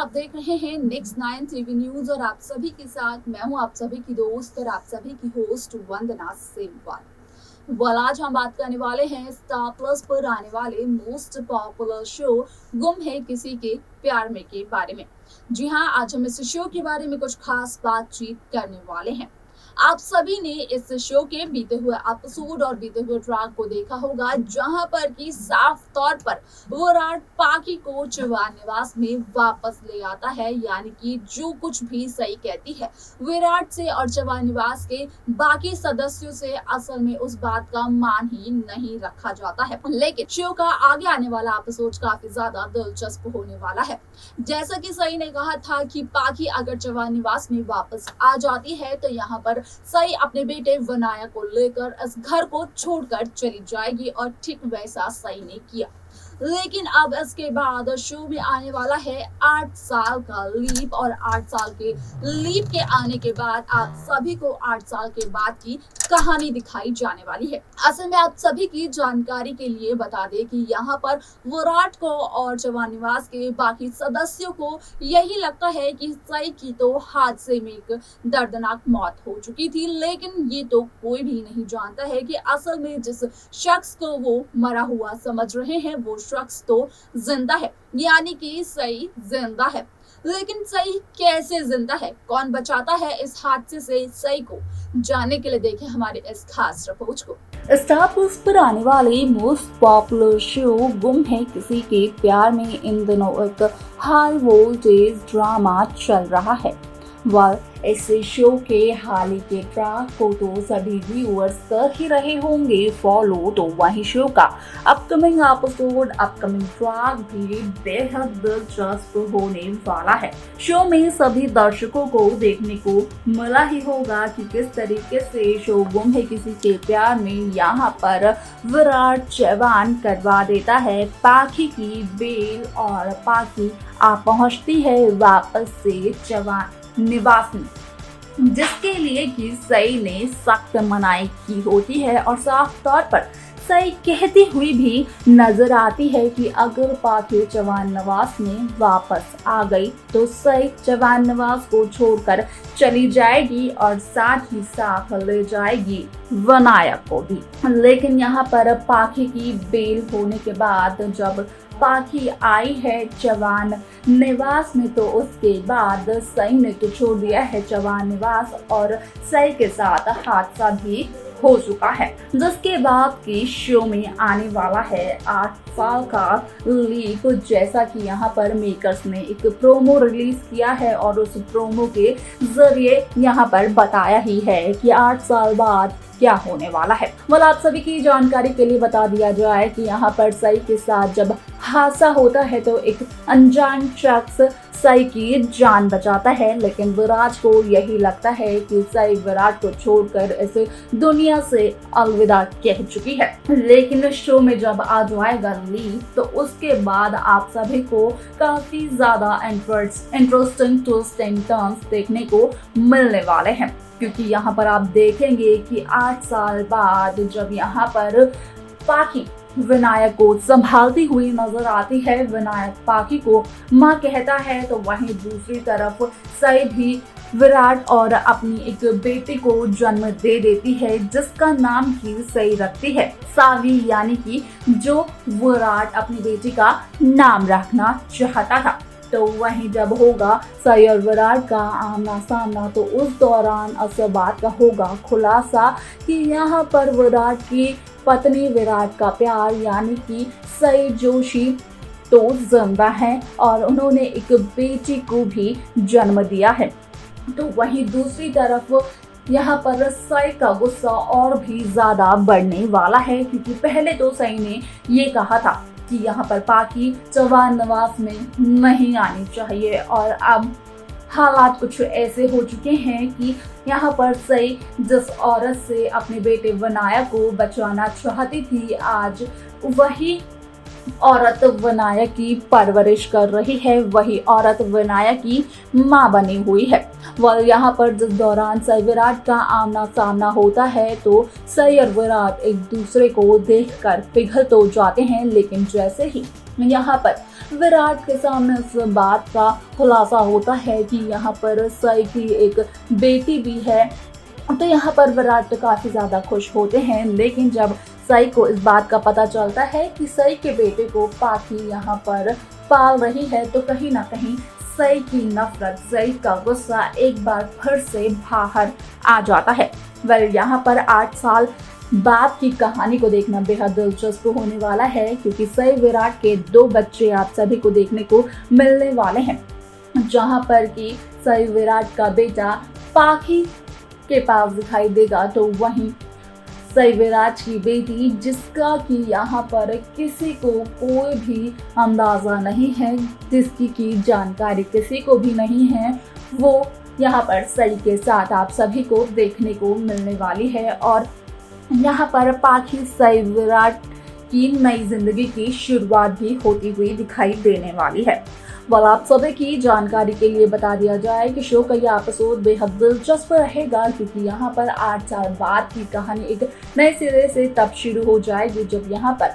आप देख रहे हैं नेक्स्ट 9 टीवी न्यूज और आप सभी के साथ मैं हूं आप सभी की दोस्त और आप सभी की होस्ट वंदना सेमवाल। आज हम बात करने वाले हैं स्टार प्लस पर आने वाले मोस्ट पॉपुलर शो गुम है किसी के प्यार में के बारे में। जी हां, आज हम इस शो के बारे में कुछ खास बातचीत करने वाले हैं। आप सभी ने इस शो के बीते हुए एपिसोड और बीते हुए ट्रैक को देखा होगा, जहां पर कि साफ तौर पर विराट पाकी को चौहान निवास में वापस ले आता है। यानी कि जो कुछ भी सही कहती है विराट से और चौहान निवास के बाकी सदस्यों से असल में उस बात का मान ही नहीं रखा जाता है। लेकिन शो का आगे आने वाला एपिसोड काफी ज्यादा दिलचस्प होने वाला है। जैसा कि सही ने कहा था कि पाकी अगर चौहान निवास में वापस आ जाती है तो यहाँ पर सई अपने बेटे विनायक को लेकर इस घर को छोड़कर चली जाएगी और ठीक वैसा सई ने किया। लेकिन अब इसके बाद शो में आने वाला है 8 साल का लीप और 8 साल के लीप के आने के बाद आप सभी को 8 साल के बाद की कहानी दिखाई जाने वाली है। असल में आप सभी की जानकारी के लिए बता दें कि यहाँ पर विराट को और चौहान निवास के बाकी सदस्यों को यही लगता है कि सई की तो हादसे में एक दर्दनाक मौत हो चुकी थी, लेकिन ये तो कोई भी नहीं जानता है कि असल में जिस शख्स को वो मरा हुआ समझ रहे हैं वो शख्स तो जिंदा है, यानी कि सई जिंदा है। लेकिन सई कैसे जिंदा है, कौन बचाता है इस हादसे से सई को, जानने के लिए देखें हमारे इस खास रिपोर्ट को। स्टार प्लस पर आने वाले मोस्ट पॉपुलर शो गुम है किसी के प्यार में इन दिनों एक हाई वोल्टेज ड्रामा चल रहा है। वह इस शो के हाल ही के ट्रैक को तो सभी व्यूअर्स कर ही रहे होंगे फॉलो, तो वही शो का अपकमिंग एपिसोड अपकमिंग ट्रैक भी बेहद दिलचस्प होने वाला है। शो में सभी दर्शकों को देखने को मिला ही होगा कि किस तरीके से शो गुम है किसी के प्यार में यहाँ पर विराट चौहान करवा देता है पाखी की बेल और पाखी आ पहुँचती है वापस से चौहान निवास में, जिसके लिए कि सई ने सख्त मनाही की होती है और साफ तौर पर सई कहती हुई भी नजर आती है कि अगर पाखी चौहान निवास में वापस आ गई तो सई चौहान निवास को छोड़कर चली जाएगी और साथ ही साथ ले जाएगी विनायक को भी। लेकिन यहाँ पर पाखी की बेल होने के बाद जब पाखी आई है चौहान निवास में तो उसके बाद सई ने तो छोड़ दिया है चौहान निवास और सई के साथ हादसा भी हो चुका है, जिसके बाद की शो में आने वाला है 8 साल का लीप। जैसा कि यहाँ पर मेकर्स ने एक प्रोमो रिलीज किया है और उस प्रोमो के जरिए यहाँ पर बताया ही है कि 8 साल बाद क्या होने वाला है। आप सभी की जानकारी के लिए बता दिया जाए कि यहाँ पर सई के साथ जब हादसा होता है तो एक अनजान शख्स सई की जान बचाता है, लेकिन विराट को यही लगता है कि सई विराट को छोड़कर इस दुनिया से अलविदा कह चुकी है। लेकिन शो में जब आ जाएगा लीप तो उसके बाद आप सभी को काफी ज्यादा इंटरेस्टिंग ट्विस्ट एंड टर्न्स देखने को मिलने वाले हैं, क्योंकि यहाँ पर आप देखेंगे कि 8 साल बाद जब यहाँ पर पाखी विनायक को संभालती हुई नजर आती है, विनायक पाखी को माँ कहता है, तो वहीं दूसरी तरफ सई भी विराट और अपनी एक बेटी को जन्म दे देती है, जिसका नाम की सई रखती है सावी, यानी कि जो विराट अपनी बेटी का नाम रखना चाहता था। तो वहीं जब होगा सई और विराट का आमना सामना तो उस दौरान असल बात का होगा खुलासा कि यहाँ पर विराट की पत्नी विराट का प्यार यानी कि सई जोशी तो जिंदा है और उन्होंने एक बेटी को भी जन्म दिया है। तो वहीं दूसरी तरफ यहाँ पर सई का गुस्सा और भी ज्यादा बढ़ने वाला है, क्योंकि पहले तो सई ने ये कहा था कि यहाँ पर पाखी चौहान निवास में नहीं आनी चाहिए और अब हालात कुछ ऐसे हो चुके हैं कि यहाँ पर सई जिस औरत से अपने बेटे विनायक को बचाना चाहती थी, आज वही औरत विनायक की परवरिश कर रही है, वही औरत विनायक की माँ बनी हुई है। वह यहाँ पर जिस दौरान सई विराट का आमना सामना होता है तो सई और विराट एक दूसरे को देखकर पिघल तो जाते हैं, लेकिन जैसे ही यहाँ पर विराट के सामने इस बात का खुलासा होता है कि यहाँ पर सई की एक बेटी भी है। तो यहाँ पर विराट काफी ज्यादा खुश होते हैं, लेकिन जब सई को इस बात का पता चलता है कि सई के बेटे को पाखी यहाँ पर पाल रही है, तो कहीं ना कहीं सई की नफरत, सई का गुस्सा एक बार फिर से बाहर आ जाता है। यहाँ पर 8 साल बाद की कहानी को देखना बेहद दिलचस्प होने वाला है, क्योंकि सई विराट के 2 बच्चे आप सभी को देखने को मिलने वाले हैं। जहां पर कि सई विराट का बेटा पाखी के पास दिखाई देगा, तो वहीं सई विराट की बेटी, जिसका कि यहाँ पर किसी को कोई भी अंदाजा नहीं है, जिसकी की जानकारी किसी को भी नहीं है, वो यहाँ पर सई के साथ आप सभी को देखने को मिलने वाली है। और यहाँ पर पाखी सई विराट की नई जिंदगी की शुरुआत भी होती हुई दिखाई देने वाली है। आप सभी की जानकारी के लिए बता दिया जाए कि शो का यह एपिसोड बेहद दिलचस्प रहेगा, क्योंकि यहाँ पर 8 साल बाद की कहानी एक नए सिरे से तब शुरू हो जाएगी जब यहाँ पर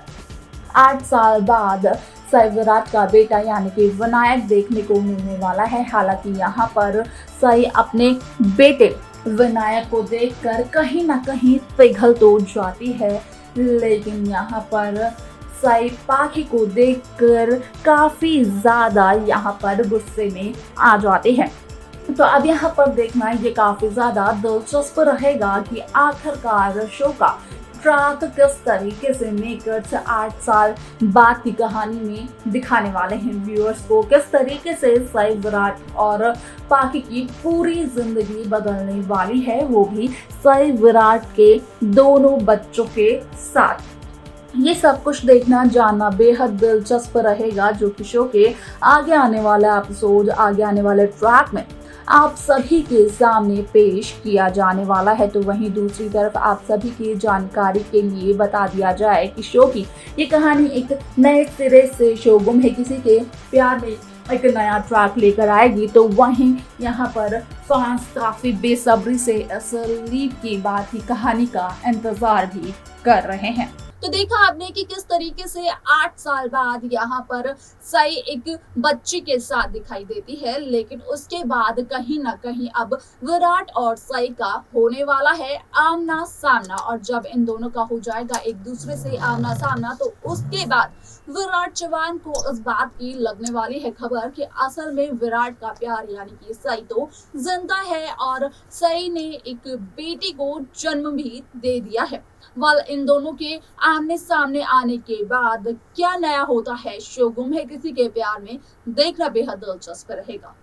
8 साल बाद सई विराट का बेटा यानी कि विनायक देखने को मिलने वाला है। हालांकि यहाँ पर सई अपने बेटे विनायक को देखकर कहीं ना कहीं पिघल तो जाती है, लेकिन यहाँ पर सई पाखी को देखकर काफी ज्यादा यहाँ पर गुस्से में आ जाते हैं। तो अब यहाँ पर देखना ये काफी ज्यादा दिलचस्प रहेगा कि आखिरकार शो का ट्रैक किस तरीके से मेकर्स 8 साल बाद की कहानी में दिखाने वाले हैं। व्यूअर्स को किस तरीके से सई विराट और पाखी की पूरी जिंदगी बदलने वाली है, वो भी सई विराट के दोनों बच्चों के साथ। ये सब कुछ देखना जानना बेहद दिलचस्प रहेगा, जो कि शो के आगे आने वाला एपिसोड, आगे आने वाले ट्रैक में आप सभी के सामने पेश किया जाने वाला है। तो वहीं दूसरी तरफ आप सभी की जानकारी के लिए बता दिया जाए कि शो की ये कहानी एक नए सिरे से शो गुम है किसी के प्यार में एक नया ट्रैक लेकर आएगी। तो वहीं यहाँ पर फैंस काफी बेसब्री से इस लीड की बात की कहानी का इंतजार भी कर रहे हैं। तो देखा आपने कि किस तरीके से 8 साल बाद यहाँ पर सई एक बच्ची के साथ दिखाई देती है, लेकिन उसके बाद कहीं ना कहीं अब विराट और सई का होने वाला है आमना सामना। और जब इन दोनों का हो जाएगा एक दूसरे से आमना सामना, तो उसके बाद विराट चौहान को इस बात की लगने वाली है खबर कि असल में विराट का प्यार यानी कि सई तो जिंदा है और सई ने एक बेटी को जन्म भी दे दिया है। इन दोनों के आमने सामने आने के बाद क्या नया होता है शो गुम है किसी के प्यार में, देखना बेहद दिलचस्प रहेगा।